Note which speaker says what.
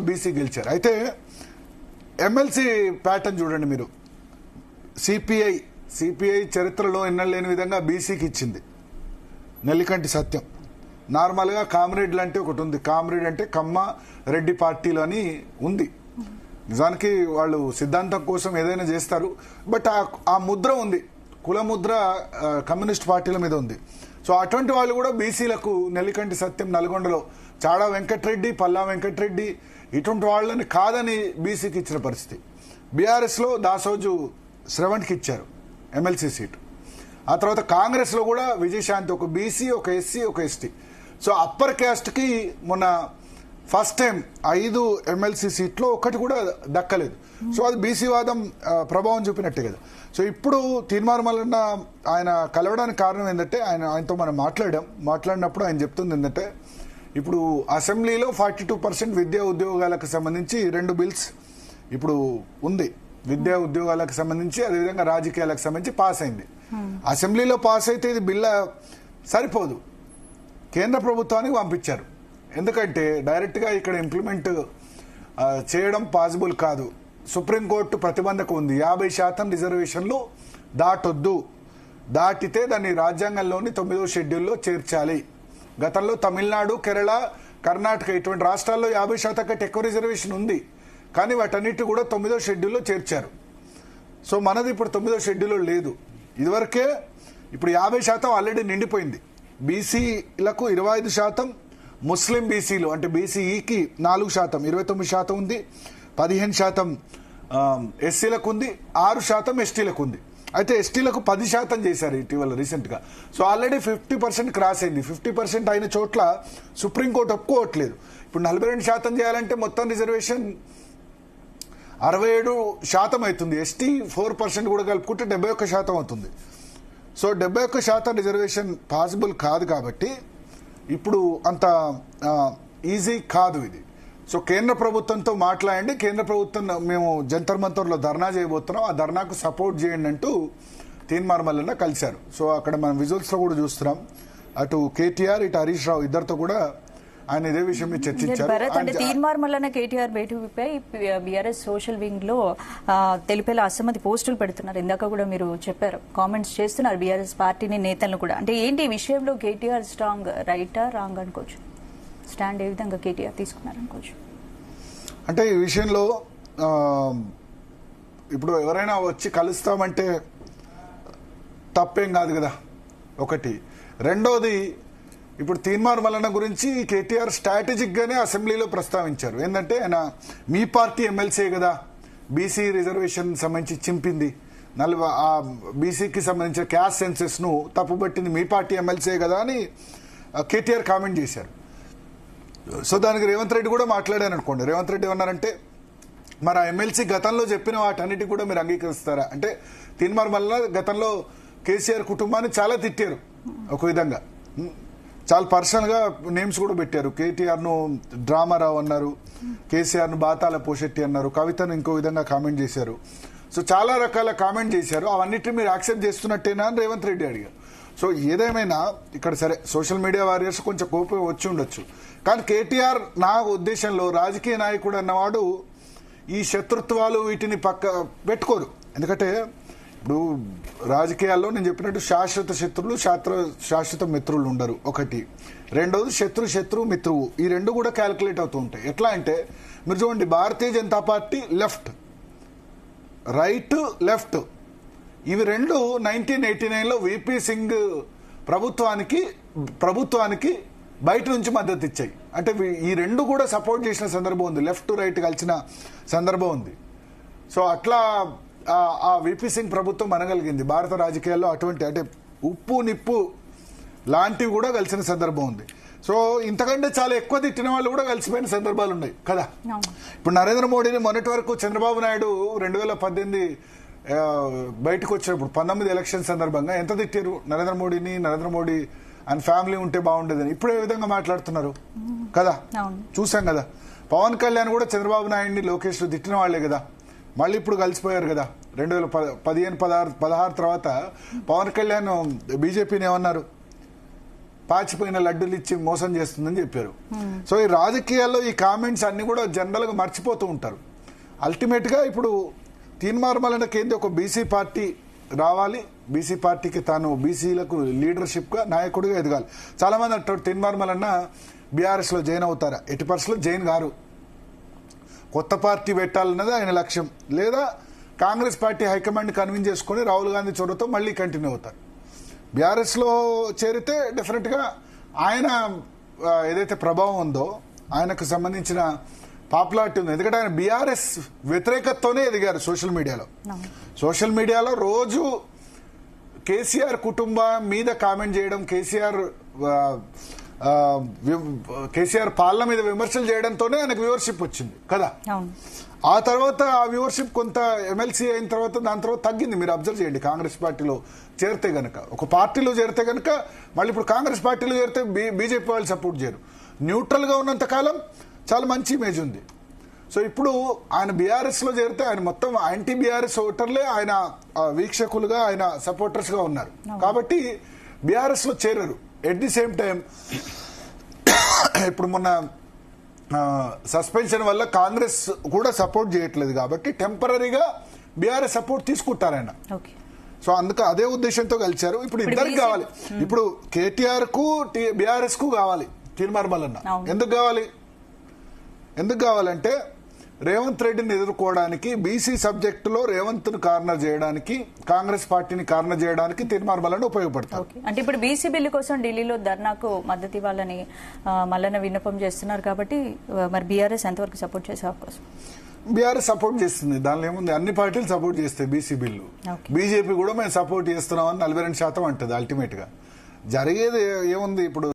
Speaker 1: BC గెలిచారు. అయితే MLC pattern చూడండి మీరు. సిపిఐ చరిత్రలో ఎన్నలేని విధంగా బీసీకి ఇచ్చింది నెల్లికంటి సత్యం. నార్మల్గా కామ్రేడ్ అంటే ఒకటి ఉంది, కామ్రేడ్ అంటే కమ్మ రెడ్డి పార్టీలు అని ఉంది. నిజానికి వాళ్ళు సిద్ధాంతం కోసం ఏదైనా చేస్తారు, బట్ ఆ ముద్ర ఉంది, కుల ముద్ర కమ్యూనిస్ట్ పార్టీల మీద ఉంది. సో అటువంటి వాళ్ళు కూడా బీసీలకు నెల్లికంటి సత్యం నల్గొండలో చాడా వెంకటరెడ్డి, పల్లా వెంకటరెడ్డి ఇటువంటి వాళ్ళని కాదని బీసీకి ఇచ్చిన పరిస్థితి. బీఆర్ఎస్లో దాసోజు శ్రవణ్కి ఇచ్చారు ఎమ్మెల్సీ సీటు. ఆ తర్వాత కాంగ్రెస్లో కూడా విజయశాంతి, ఒక బీసీ, ఒక ఎస్సీ, ఒక ఎస్టీ. సో అప్పర్ క్యాస్ట్కి మొన్న ఫస్ట్ టైం 5 ఎమ్మెల్సీ సీట్లో ఒకటి కూడా దక్కలేదు. సో అది బీసీ వాదం ప్రభావం చూపినట్టే కదా. సో ఇప్పుడు తీర్మానం వలన ఆయన కలవడానికి కారణం ఏంటంటే ఆయనతో మనం మాట్లాడినప్పుడు ఆయన చెప్తుంది ఏంటంటే, ఇప్పుడు అసెంబ్లీలో 42% విద్యా ఉద్యోగాలకు సంబంధించి 2 బిల్స్ ఇప్పుడు ఉంది. విద్యా ఉద్యోగాలకు సంబంధించి, అదేవిధంగా రాజకీయాలకు సంబంధించి పాస్ అయింది. అసెంబ్లీలో పాస్ అయితే ఇది బిల్ల సరిపోదు, కేంద్ర ప్రభుత్వానికి పంపించారు. ఎందుకంటే డైరెక్ట్గా ఇక్కడ ఇంప్లిమెంట్ చేయడం పాసిబుల్ కాదు. సుప్రీంకోర్టు ప్రతిబంధకం ఉంది, 50% రిజర్వేషన్లు దాటొద్దు, దాటితే దాన్ని రాజ్యాంగంలోని 9వ షెడ్యూల్లో చేర్చాలి. గతంలో తమిళనాడు, కేరళ, కర్ణాటక ఇటువంటి రాష్ట్రాల్లో 50% కంటే ఎక్కువ రిజర్వేషన్ ఉంది, కానీ వాటన్నిటి కూడా 9వ షెడ్యూల్లో చేర్చారు. సో మనది ఇప్పుడు 9వ షెడ్యూల్లో లేదు. ఇదివరకే ఇప్పుడు 50% ఆల్రెడీ నిండిపోయింది. బీసీలకు 25%, ముస్లిం బీసీలు అంటే బీసీఈకి 4%, 29% ఉంది, 15% ఎస్సీలకు ఉంది, 6% ఎస్టీలకు ఉంది. అయితే ఎస్టీలకు 10% చేశారు ఇటీవల రీసెంట్గా. సో ఆల్రెడీ 50% క్రాస్ అయింది. 50% అయిన చోట్ల సుప్రీంకోర్టు ఒప్పుకోవట్లేదు. ఇప్పుడు 42% చేయాలంటే మొత్తం రిజర్వేషన్ 67% అవుతుంది. ఎస్టీ 4% కూడా కలుపుకుంటే 71% అవుతుంది. సో 71% రిజర్వేషన్ పాసిబుల్ కాదు కాబట్టి ఇప్పుడు అంత ఈజీ కాదు ఇది. సో కేంద్ర ప్రభుత్వంతో మాట్లాడండి, కేంద్ర ప్రభుత్వం మేము జంతర్ మంతర్లో ధర్నా చేయబోతున్నాం, ఆ ధర్నాకు సపోర్ట్ చేయండి అంటూ తీన్మార్ మల్లన్న కలిశారు. సో అక్కడ మనం విజువల్స్లో కూడా చూస్తున్నాం, అటు కేటీఆర్ ఇటు హరీష్ రావు ఇద్దరితో కూడా ఆయన ఇదే విషయం మీద చర్చించారు.
Speaker 2: తీన్మార్ మల్లన్న కేటీఆర్ భేటీపై బీఆర్ఎస్ సోషల్ వింగ్ లో తెలిపేలా అసమ్మతి పోస్టులు పెడుతున్నారు. ఇందాక కూడా మీరు చెప్పారు, కామెంట్స్ చేస్తున్నారు బీఆర్ఎస్ పార్టీని, నేతలను కూడా. అంటే ఏంటి ఈ విషయంలో కేటీఆర్ స్ట్రాంగ్ రైటా రాంగ్ అనుకోవచ్చు? స్టాండ్ ఏ విధంగా కేటీఆర్ తీసుకున్నారు అనుకోవచ్చు?
Speaker 1: అంటే ఈ విషయంలో ఇప్పుడు ఎవరైనా వచ్చి కలుస్తామంటే తప్పేం కాదు కదా, ఒకటి. రెండోది, ఇప్పుడు తీన్మార్ మల్లన్న గురించి కేటీఆర్ స్ట్రాటజిక్ గానే అసెంబ్లీలో ప్రస్తావించారు. ఏంటంటే ఆయన మీ పార్టీ ఎమ్మెల్సీ కదా బీసీ రిజర్వేషన్ సంబంధించి చింపింది, బీసీకి సంబంధించిన క్యాస్ట్ సెన్సెస్ ను తప్పుబట్టింది మీ పార్టీ ఎమ్మెల్సీ కదా అని కేటీఆర్ కామెంట్ చేశారు. సో దానికి రేవంత్ రెడ్డి కూడా మాట్లాడారు అనుకోండి. రేవంత్ రెడ్డి ఏమన్నారంటే, మరి ఆ ఎమ్మెల్సీ గతంలో చెప్పిన వాటన్నిటి కూడా మీరు అంగీకరిస్తారా అంటే, తీన్మార్ మల్లన్న గతంలో కేసీఆర్ కుటుంబాన్ని చాలా తిట్టారు, ఒక విధంగా చాలా పర్సనల్గా నేమ్స్ కూడా పెట్టారు. కేటీఆర్ను డ్రామారావు అన్నారు, కేసీఆర్ను బాతాల పోషెట్టి అన్నారు, కవితను ఇంకో విధంగా కామెంట్ చేశారు. సో చాలా రకాల కామెంట్ చేశారు. అవన్నిటిని మీరు యాక్సెప్ట్ చేస్తున్నట్టేనా అని రేవంత్ రెడ్డి అడిగారు. సో ఏదేమైనా ఇక్కడ సరే సోషల్ మీడియా వారియర్స్ కొంచెం కోపం వచ్చి ఉండొచ్చు, కానీ కేటీఆర్ నా ఉద్దేశంలో రాజకీయ నాయకుడు అన్నవాడు ఈ శత్రుత్వాలు వీటిని పక్క పెట్టుకోరు. ఎందుకంటే ఇప్పుడు రాజకీయాల్లో నేను చెప్పినట్టు శాశ్వత శత్రువులు, శాశ్వత మిత్రులు ఉండరు, ఒకటి. రెండోది శత్రు మిత్రువు, ఈ రెండు కూడా క్యాలిక్యులేట్ అవుతూ ఉంటాయి. ఎట్లా అంటే మీరు చూడండి, Bharatiya Janata Party left, right, left, ఇవి రెండు 1989లో విపి సింగ్ ప్రభుత్వానికి బయట నుంచి మద్దతు ఇచ్చాయి. అంటే ఈ రెండు కూడా సపోర్ట్ చేసిన సందర్భం ఉంది, లెఫ్ట్ రైట్ కలిసిన సందర్భం ఉంది. సో అట్లా ఆ విపి సింగ్ ప్రభుత్వం అనగలిగింది. భారత రాజకీయాల్లో అటువంటి అంటే ఉప్పు నిప్పు లాంటివి కూడా కలిసిన సందర్భం ఉంది. సో ఇంతకంటే చాలా ఎక్కువ తిట్టిన వాళ్ళు కూడా కలిసిపోయిన సందర్భాలు ఉన్నాయి కదా. ఇప్పుడు నరేంద్ర మోడీని మొన్నటి వరకు చంద్రబాబు నాయుడు 2018 బయటకు వచ్చినప్పుడు 19 ఎలక్షన్ సందర్భంగా ఎంత తిట్టారు నరేంద్ర మోడీని, నరేంద్ర మోడీ అండ్ ఫ్యామిలీ ఉంటే బాగుండేదని. ఇప్పుడు ఏ విధంగా మాట్లాడుతున్నారు కదా, చూసాం కదా. పవన్ కళ్యాణ్ కూడా చంద్రబాబు నాయుడిని, లోకేష్ తిట్టిన వాళ్లే కదా, మళ్ళీ ఇప్పుడు కలిసిపోయారు కదా. 2015, 16 తర్వాత పవన్ కళ్యాణ్ బీజేపీని ఏమన్నారు, పాచిపోయిన లడ్డూలు ఇచ్చి మోసం చేస్తుందని చెప్పారు. సో ఈ రాజకీయాల్లో ఈ కామెంట్స్ అన్ని కూడా జనరల్ గా మర్చిపోతూ ఉంటారు. అల్టిమేట్ గా ఇప్పుడు తీన్మార్మలన్న కేంద్ర ఒక బీసీ పార్టీ రావాలి, బీసీ పార్టీకి తాను బీసీలకు లీడర్షిప్ గా నాయకుడిగా ఎదగాలి. చాలా మంది అంటారు తీన్మార్మలన్న బీఆర్ఎస్ లో జాయిన్ అవుతారా? ఎట్టి పరిస్థితుల్లో జాయిన్ గారు. కొత్త పార్టీ పెట్టాలన్నది ఆయన లక్ష్యం, లేదా కాంగ్రెస్ పార్టీ హైకమాండ్ కన్విన్స్ చేసుకుని రాహుల్ గాంధీ చొరవతో మళ్ళీ కంటిన్యూ అవుతారు. బీఆర్ఎస్ లో చేరితే డెఫినెట్ గా ఆయన ఏదైతే ప్రభావం ఉందో ఆయనకు సంబంధించిన పాపులారిటీ ఉంది. ఎందుకంటే ఆయన బీఆర్ఎస్ వ్యతిరేకతతోనే ఎదిగారు సోషల్ మీడియాలో రోజు కేసీఆర్ కుటుంబం మీద కామెంట్ చేయడం, కేసీఆర్ పాలన మీద విమర్శలు చేయడంతోనే ఆయనకు వ్యూవర్షిప్ వచ్చింది కదా. ఆ తర్వాత ఆ వ్యూవర్షిప్ కొంత ఎమ్మెల్సీ అయిన తర్వాత దాని తర్వాత తగ్గింది. మీరు అబ్జర్వ్ చేయండి, కాంగ్రెస్ పార్టీలో చేరితే గనక, ఒక పార్టీలో చేరితే గనక మళ్ళీ ఇప్పుడు కాంగ్రెస్ పార్టీలో చేరితే బీజేపీ వాళ్ళు సపోర్ట్ చేయరు. న్యూట్రల్ గా ఉన్నంత కాలం చాలా మంచి ఇమేజ్ ఉంది. సో ఇప్పుడు ఆయన బీఆర్ఎస్ లో చేరితే ఆయన మొత్తం యాంటీ బీఆర్ఎస్ ఓటర్లే ఆయన వీక్షకులుగా, ఆయన సపోర్టర్స్ గా ఉన్నారు. కాబట్టి బీఆర్ఎస్ లో చేరరు. ఎట్ ది సేమ్ టైం ఇప్పుడు మొన్న సస్పెన్షన్ వల్ల కాంగ్రెస్ కూడా సపోర్ట్ చేయట్లేదు కాబట్టి టెంపరీగా బీఆర్ఎస్ సపోర్ట్ తీసుకుంటారు ఆయన. సో అందుకు అదే ఉద్దేశంతో కలిశారు. ఇప్పుడు ఇద్దరికి కావాలి. ఇప్పుడు కేటీఆర్ కు బీఆర్ఎస్ కు కావాలి తీన్మార్మలన్న. ఎందుకు కావాలంటే రేవంత్ రెడ్డిని ఎదుర్కోవడానికి, బీసీ సబ్జెక్టులో రేవంత్ ను కార్నర్ చేయడానికి, కాంగ్రెస్ పార్టీని కార్నర్ చేయడానికి తీన్మార్మలన్న ఉపయోగపడతారు.
Speaker 2: అంటే ఇప్పుడు బీసీ బిల్లు కోసం ఢిల్లీలో ధర్నాకు మద్దతు ఇవ్వాలని మల్లన్న విన్నపం చేస్తున్నారు కాబట్టి మరి బీఆర్ఎస్ ఎంతవరకు సపోర్ట్ చేసే అవకాశం?
Speaker 1: బీఆర్ఎస్ సపోర్ట్ చేస్తుంది, దానిలో ఏముంది, అన్ని పార్టీలు సపోర్ట్ చేస్తాయి బీసీ బిల్లు. బీజేపీ కూడా మేము సపోర్ట్ చేస్తున్నామని 42% అంటది. అల్టిమేట్ గా జరిగేది ఏముంది ఇప్పుడు